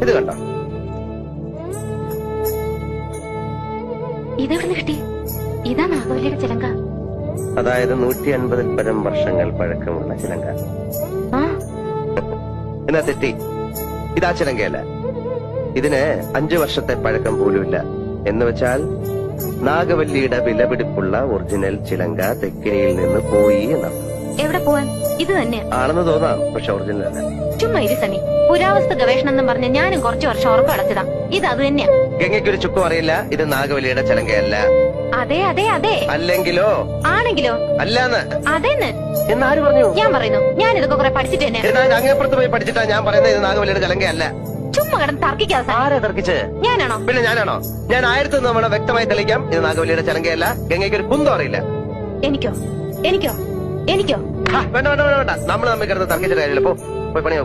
ഇത് കണ്ടോ? ഇതെവിടെ കിട്ടി? ഇതാ നാഗവല്ലിയുടെ ചിലങ്ക. അതായത് 150 പരം വർഷങ്ങൾ പഴക്കമുള്ള ചിലങ്ക. എന്നാ തെറ്റി, ഇതാ ചിലങ്കയല്ല. ഇതിന് 5 വർഷത്തെ പഴക്കം പോലുമില്ല. എന്ന് വെച്ചാൽ നാഗവല്ലിയുടെ വിലപിടിപ്പുള്ള ഒറിജിനൽ ചിലങ്ക തെക്കിനിയിൽ നിന്ന് പോയി എന്നർത്ഥം. എവിടെ പോവാൻ? ഇത് തന്നെ ആണെന്ന് തോന്നാം, പക്ഷെ ഒറിജിനൽ അല്ല. ചുമ്മാ ഇരി സണ്ണി. പുരാവസ്തു ഗവേഷണം എന്നും പറഞ്ഞ് ഞാനും കുറച്ചു വർഷം ഉറക്കം അടച്ചതാ. ഇത് അത് തന്നെയാ. ഗംഗയ്ക്കൊരു ചുക്കും അറിയില്ല ഇത് നാഗവല്ലിയുടെ ചിലങ്കയല്ല. അതെ അതെ അതെ. അല്ലെങ്കിലോ? ആണെങ്കിലോ? അല്ലാന്ന്. അതെന്ന് എന്നാര് പറഞ്ഞു? ഞാൻ പറയുന്നു. ഞാൻ ഇതൊക്കെ കുറെ പഠിച്ചിട്ട് തന്നെ. അങ്ങേപ്പുറത്ത് പോയി പഠിച്ചിട്ടാ ഞാൻ പറയുന്നത് ഇത് നാഗവല്ലിയുടെ ചിലങ്കയല്ല. ചുമ്മാ കിടന്ന് തർക്കിക്കാതെ. ആരാ തർക്കിച്ച്? ഞാനാണോ? പിന്നെ ഞാനാണോ? ഞാൻ 1000 തവണ വ്യക്തമായി തെളിയിക്കാം ഇത് നാഗവല്ലിയുടെ ചിലങ്കയല്ല. ഗംഗയ്ക്ക് ഒരു കുന്തം അറിയില്ല. എനിക്കോ? എനിക്കോ? എനിക്കോ? വേണ്ട വേണ്ട വേണ്ട വേണ്ട, നമ്മൾ തമ്മിൽ കിടന്ന് തർക്കിച്ചിട്ട് കാര്യമില്ല. പോയി പണിയോ.